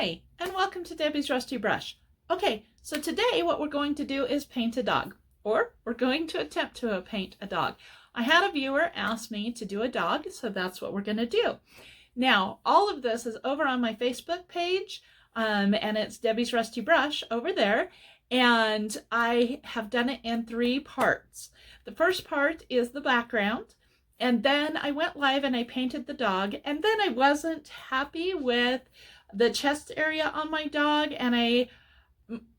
Hi, and welcome to Debbie's Rusty Brush. Okay, so today what we're going to do is paint a dog, or we're going to attempt to paint a dog. I had a viewer ask me to do a dog, so that's what we're going to do. Now, all of this is over on my Facebook page, and it's Debbie's Rusty Brush over there, and I have done it in 3 parts. The first part is the background, and then I went live and I painted the dog, and then I wasn't happy with the chest area on my dog, and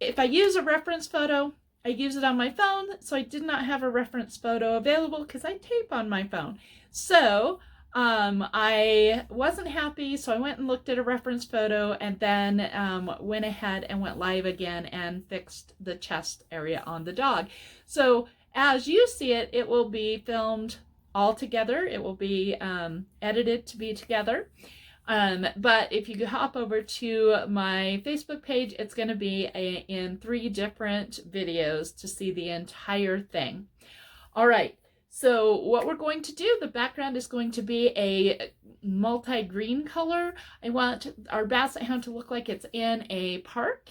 if I use a reference photo, I use it on my phone, so I did not have a reference photo available because I tape on my phone. So I wasn't happy, so I went and looked at a reference photo, and then went ahead and went live again and fixed the chest area on the dog. So as you see it, it will be filmed all together. It will be edited to be together. But if you hop over to my Facebook page, it's going to be in 3 different videos to see the entire thing. All right, so what we're going to do, the background is going to be a multi-green color. I want our Basset Hound to look like it's in a park.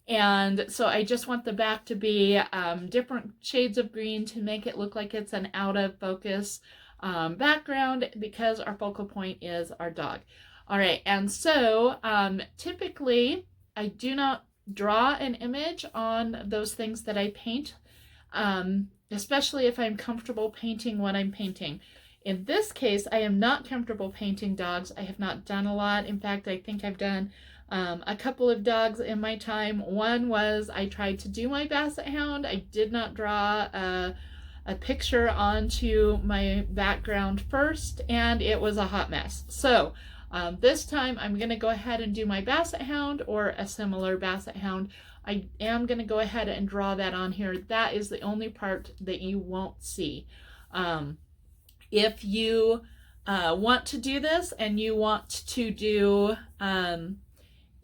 And so I just want the back to be different shades of green to make it look like it's an out of focus background, because our focal point is our dog. All right, and so typically I do not draw an image on those things that I paint, especially if I'm comfortable painting what I'm painting. In this case, I am not comfortable painting dogs. I have not done a lot. In fact, I think I've done a couple of dogs in my time. One was I tried to do my Basset Hound. I did not draw a picture onto my background first, and it was a hot mess. So this time I'm going to go ahead and do my Basset Hound, or a similar Basset Hound. I am going to go ahead and draw that on here. That is the only part that you won't see. If you want to do this and you want to do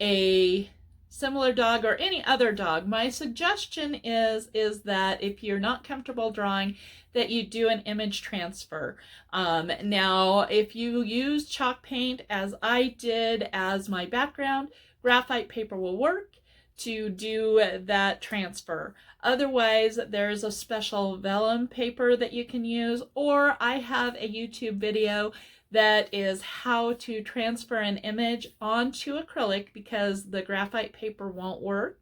a similar dog or any other dog, my suggestion is that if you're not comfortable drawing, that you do an image transfer. Now, if you use chalk paint, as I did as my background, graphite paper will work to do that transfer. Otherwise, there's a special vellum paper that you can use, or I have a YouTube video that is how to transfer an image onto acrylic, because the graphite paper won't work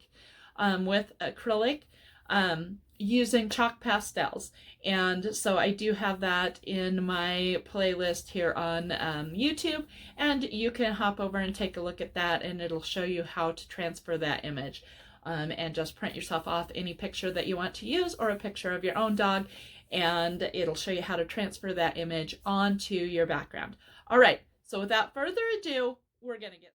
with acrylic, using chalk pastels. And so I do have that in my playlist here on YouTube, and you can hop over and take a look at that, and it'll show you how to transfer that image. And just print yourself off any picture that you want to use, or a picture of your own dog, and it'll show you how to transfer that image onto your background. All right, so without further ado, we're gonna get...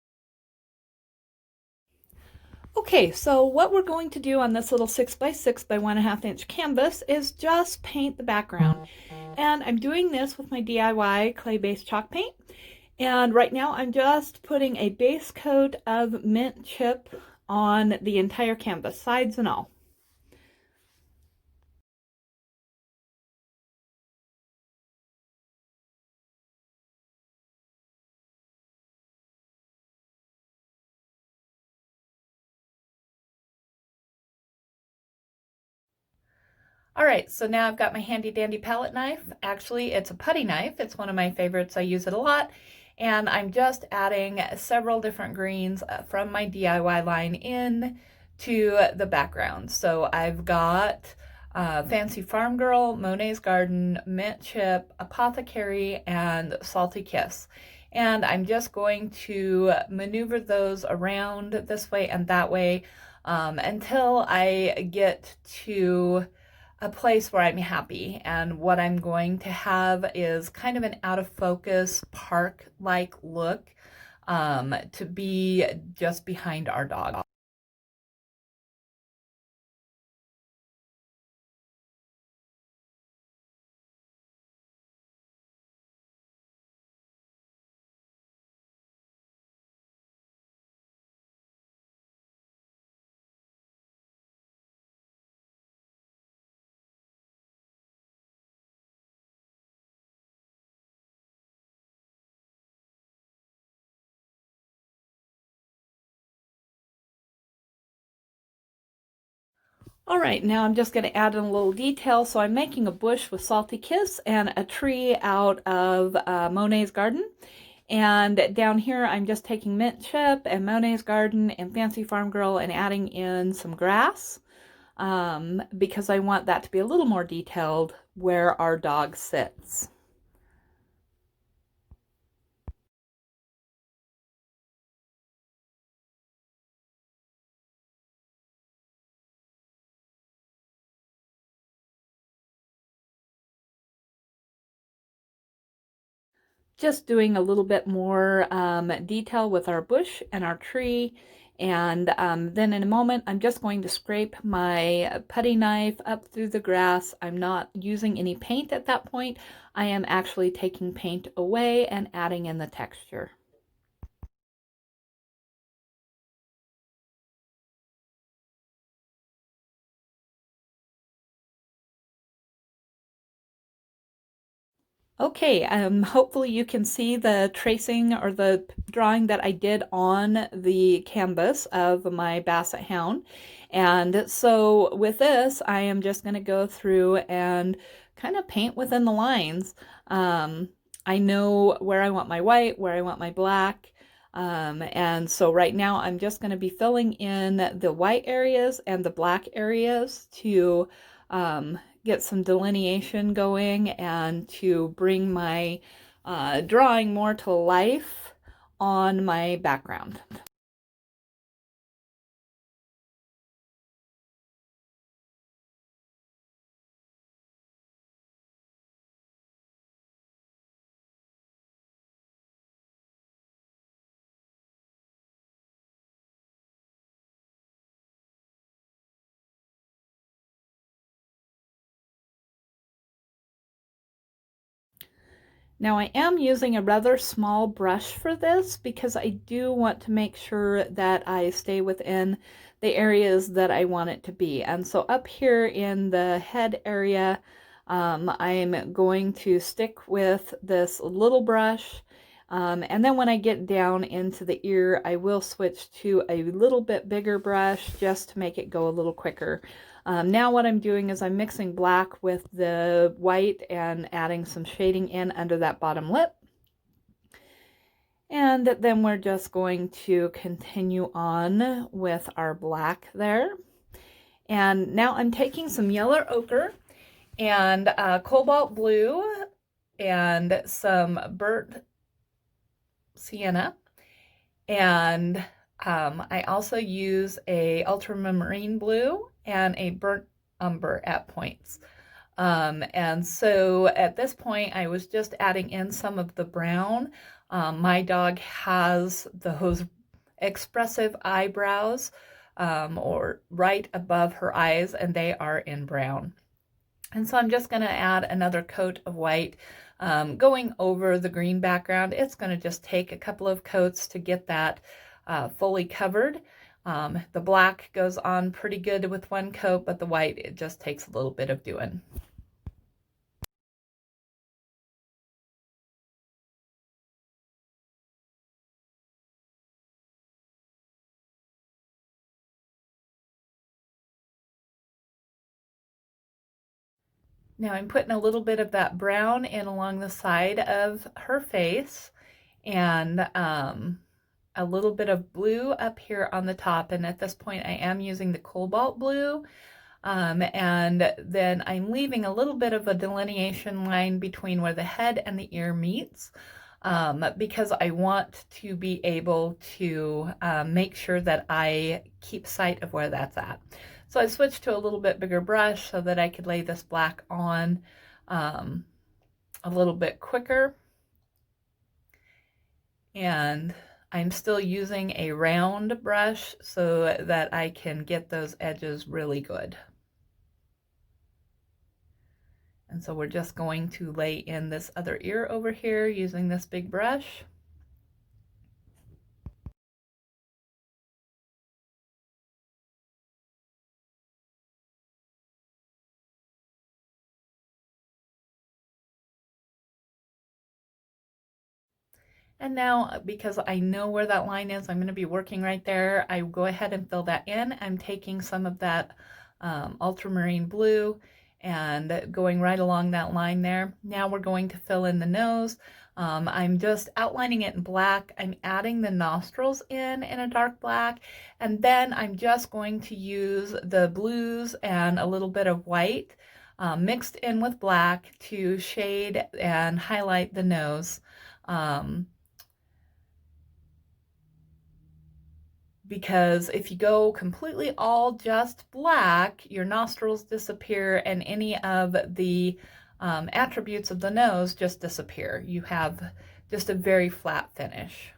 Okay, so what we're going to do on this little 6x6 by 1.5 inch canvas is just paint the background. And I'm doing this with my DIY clay-based chalk paint. And right now I'm just putting a base coat of mint chip on the entire canvas, sides and all. All right, so now I've got my handy dandy palette knife. Actually, it's a putty knife. It's one of my favorites. I use it a lot. And I'm just adding several different greens from my DIY line in to the background. So I've got Fancy Farm Girl, Monet's Garden, Mint Chip, Apothecary, and Salty Kiss. And I'm just going to maneuver those around this way and that way until I get to a place where I'm happy. And what I'm going to have is kind of an out of focus park-like look to be just behind our dog. All right, now I'm just going to add in a little detail. So I'm making a bush with Salty Kiss and a tree out of Monet's garden. And down here, I'm just taking Mint Chip and Monet's garden and Fancy Farm Girl and adding in some grass because I want that to be a little more detailed where our dog sits. Just doing a little bit more detail with our bush and our tree. And then in a moment, I'm just going to scrape my putty knife up through the grass. I'm not using any paint at that point. I am actually taking paint away and adding in the texture. Okay, hopefully you can see the tracing or the drawing that I did on the canvas of my Basset Hound. And so with this, I am just going to go through and kind of paint within the lines. I know where I want my white, where I want my black. And so right now I'm just going to be filling in the white areas and the black areas to get some delineation going and to bring my drawing more to life on my background. Now I am using a rather small brush for this because I do want to make sure that I stay within the areas that I want it to be. And so up here in the head area, I'm going to stick with this little brush. And then when I get down into the ear, I will switch to a little bit bigger brush just to make it go a little quicker. Now what I'm doing is I'm mixing black with the white and adding some shading in under that bottom lip. And then we're just going to continue on with our black there. And now I'm taking some yellow ochre and cobalt blue and some burnt sienna. And I also use a ultramarine blue and a burnt umber at points. And so at this point, I was just adding in some of the brown. My dog has those expressive eyebrows or right above her eyes, and they are in brown. And so I'm just going to add another coat of white going over the green background. It's going to just take a couple of coats to get that fully covered. The black goes on pretty good with one coat, but the white, it just takes a little bit of doing. Now I'm putting a little bit of that brown in along the side of her face and a little bit of blue up here on the top. And at this point I am using the cobalt blue. And then I'm leaving a little bit of a delineation line between where the head and the ear meets because I want to be able to make sure that I keep sight of where that's at. So I switched to a little bit bigger brush so that I could lay this black on a little bit quicker. And I'm still using a round brush so that I can get those edges really good. And so we're just going to lay in this other ear over here using this big brush. And now, because I know where that line is, I'm going to be working right there. I go ahead and fill that in. I'm taking some of that ultramarine blue, and going right along that line there. Now we're going to fill in the nose. I'm just outlining it in black. I'm adding the nostrils in a dark black, and then I'm just going to use the blues and a little bit of white mixed in with black to shade and highlight the nose. Because if you go completely all just black, your nostrils disappear and any of the attributes of the nose just disappear. You have just a very flat finish.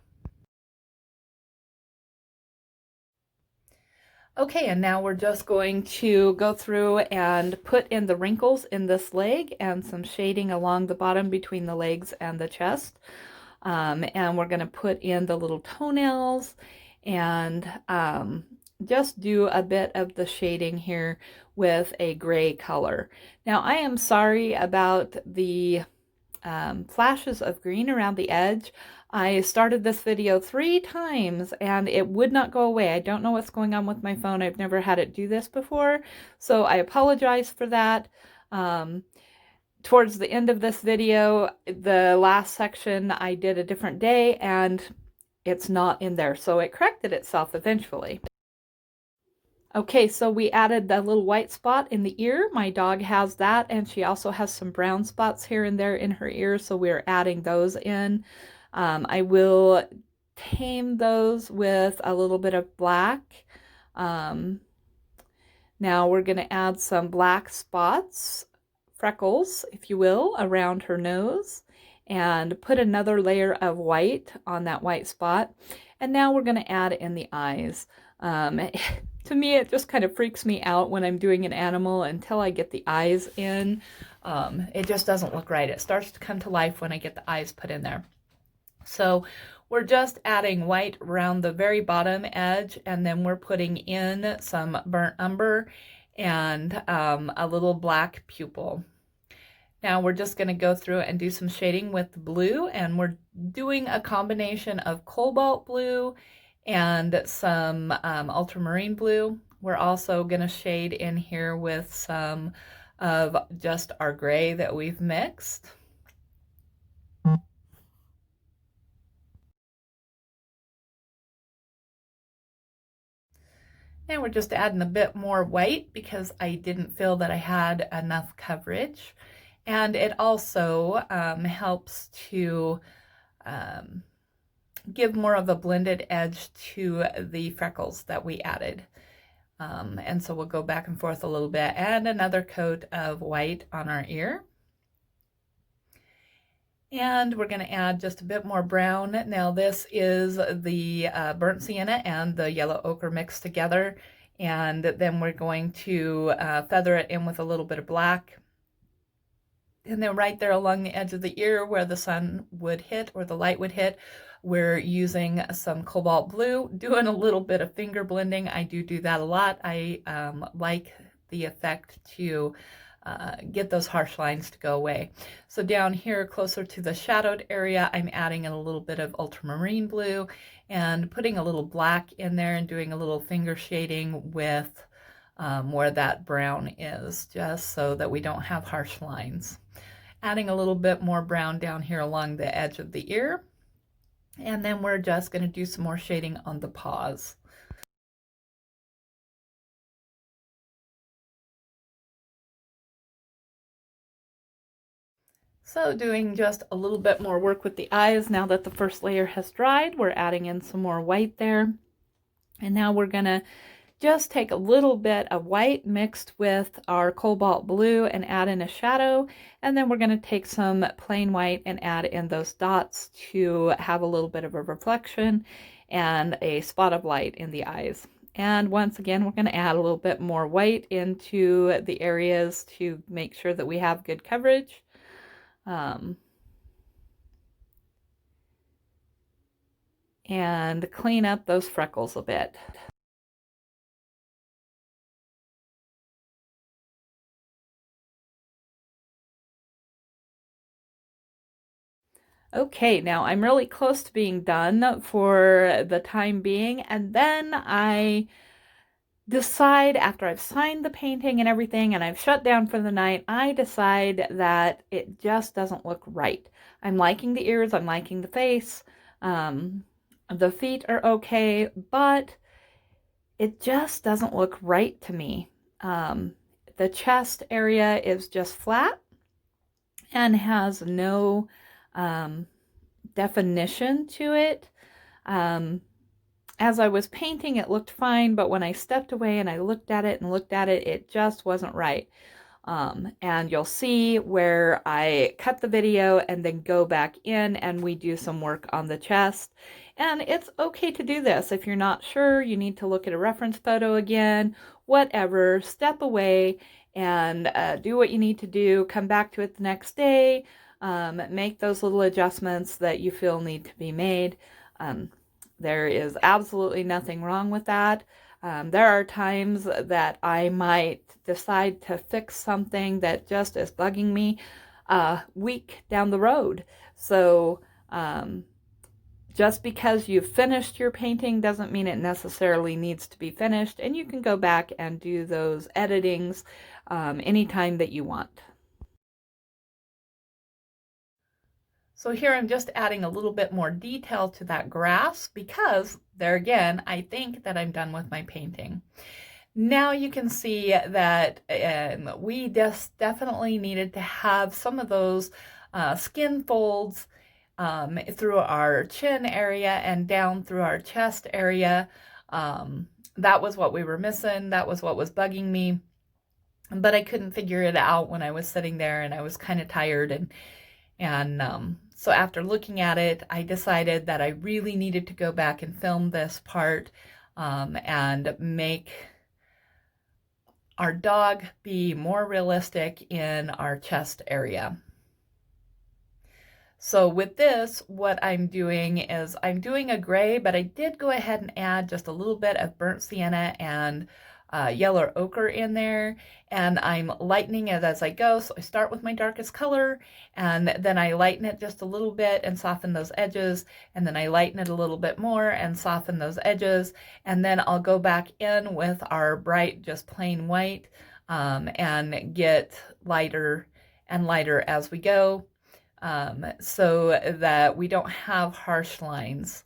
Okay, and now we're just going to go through and put in the wrinkles in this leg and some shading along the bottom between the legs and the chest. And we're going to put in the little toenails and just do a bit of the shading here with a gray color. Now, I am sorry about the flashes of green around the edge. I started this video 3 times and it would not go away. I don't know what's going on with my phone. I've never had it do this before, so I apologize for that. Towards the end of this video, the last section I did a different day and it's not in there, so it corrected itself eventually. Okay, so we added the little white spot in the ear. My dog has that, and she also has some brown spots here and there in her ear, so we're adding those in. I will tame those with a little bit of black. Now we're going to add some black spots, freckles, if you will, around her nose, and put another layer of white on that white spot. And now we're going to add in the eyes. To me, it just kind of freaks me out when I'm doing an animal until I get the eyes in. It just doesn't look right. It starts to come to life when I get the eyes put in there. So we're just adding white around the very bottom edge, and then we're putting in some burnt umber and a little black pupil. Now we're just going to go through and do some shading with the blue, and we're doing a combination of cobalt blue and some ultramarine blue. We're also going to shade in here with some of just our gray that we've mixed. And we're just adding a bit more white because I didn't feel that I had enough coverage. And it also helps to give more of a blended edge to the freckles that we added. And so we'll go back and forth a little bit, and another coat of white on our ear. And we're going to add just a bit more brown. Now this is the burnt sienna and the yellow ochre mixed together. And then we're going to feather it in with a little bit of black. And then right there along the edge of the ear where the sun would hit or the light would hit, we're using some cobalt blue, doing a little bit of finger blending. I do that a lot. I like the effect to get those harsh lines to go away. So down here closer to the shadowed area, I'm adding in a little bit of ultramarine blue and putting a little black in there and doing a little finger shading with where that brown is, just so that we don't have harsh lines. Adding a little bit more brown down here along the edge of the ear. And then we're just going to do some more shading on the paws. So doing just a little bit more work with the eyes now that the first layer has dried. We're adding in some more white there. And now we're going to just take a little bit of white mixed with our cobalt blue and add in a shadow. And then we're going to take some plain white and add in those dots to have a little bit of a reflection and a spot of light in the eyes. And once again, we're going to add a little bit more white into the areas to make sure that we have good coverage. And clean up those freckles a bit. Okay, now I'm really close to being done for the time being, and then I decide, after I've signed the painting and everything and I've shut down for the night, I decide that it just doesn't look right. I'm liking the ears, I'm liking the face, the feet are okay, but it just doesn't look right to me. The chest area is just flat and has no definition to it. As I was painting, it looked fine, but when I stepped away and I looked at it and looked at it, it just wasn't right. And you'll see where I cut the video and then go back in and we do some work on the chest. And it's okay to do this. If you're not sure, you need to look at a reference photo again, whatever, step away and do what you need to do, come back to it the next day, make those little adjustments that you feel need to be made. There is absolutely nothing wrong with that. There are times that I might decide to fix something that just is bugging me a week down the road. So just because you've finished your painting doesn't mean it necessarily needs to be finished, and you can go back and do those editings anytime that you want. So here I'm just adding a little bit more detail to that grass because there again, I think that I'm done with my painting. Now you can see that we just definitely needed to have some of those skin folds through our chin area and down through our chest area. That was what we were missing. That was what was bugging me. But I couldn't figure it out when I was sitting there and I was kind of tired. So after looking at it, I decided that I really needed to go back and film this part and make our dog be more realistic in our chest area. So with this, what I'm doing is I'm doing a gray, but I did go ahead and add just a little bit of burnt sienna and yellow ochre in there, and I'm lightening it as I go. So I start with my darkest color and then I lighten it just a little bit and soften those edges, and then I lighten it a little bit more and soften those edges, and then I'll go back in with our bright just plain white and get lighter and lighter as we go, so that we don't have harsh lines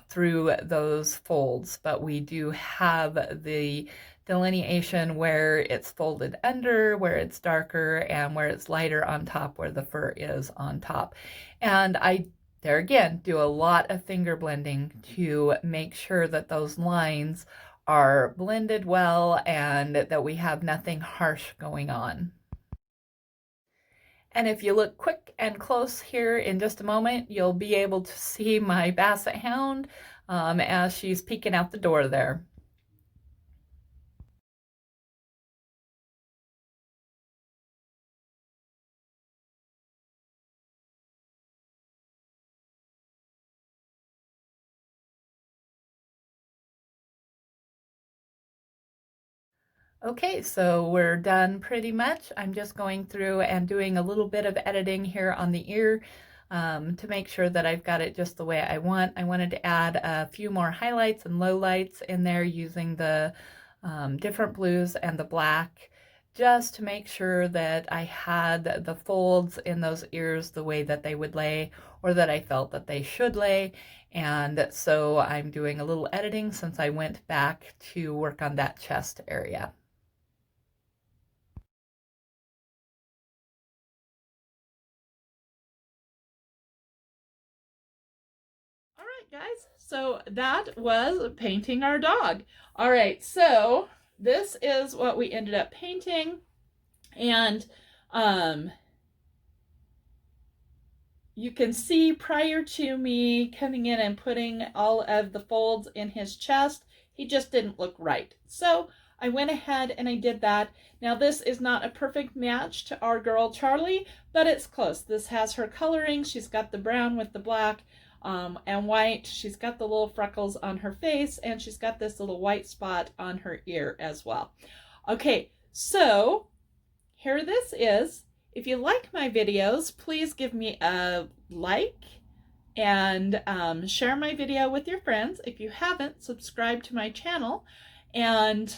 through those folds, but we do have the delineation where it's folded under, where it's darker, and where it's lighter on top, where the fur is on top. And I, there again, do a lot of finger blending to make sure that those lines are blended well and that we have nothing harsh going on. And if you look quick and close here in just a moment, you'll be able to see my Basset Hound as she's peeking out the door there. Okay, so we're done pretty much. I'm just going through and doing a little bit of editing here on the ear to make sure that I've got it just the way I want. I wanted to add a few more highlights and lowlights in there using the different blues and the black, just to make sure that I had the folds in those ears the way that they would lay, or that I felt that they should lay. And so I'm doing a little editing since I went back to work on that chest area. All right, guys, so that was painting our dog. All right, so this is what we ended up painting, and you can see prior to me coming in and putting all of the folds in his chest, he just didn't look right. So I went ahead and I did that. Now this is not a perfect match to our girl Charlie, but it's close. This has her coloring. She's got the brown with the black and white. She's got the little freckles on her face, and she's got this little white spot on her ear as well. Okay, so here this is. If you like my videos, please give me a like and share my video with your friends. If you haven't, subscribe to my channel, and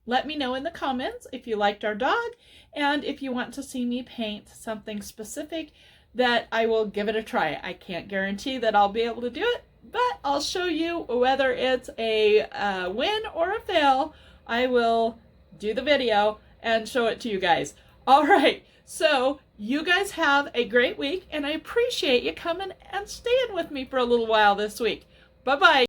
let me know in the comments if you liked our dog, and if you want to see me paint something specific, that I will give it a try. I can't guarantee that I'll be able to do it, but I'll show you whether it's a win or a fail. I will do the video and show it to you guys. All right, so you guys have a great week, and I appreciate you coming and staying with me for a little while this week. Bye-bye.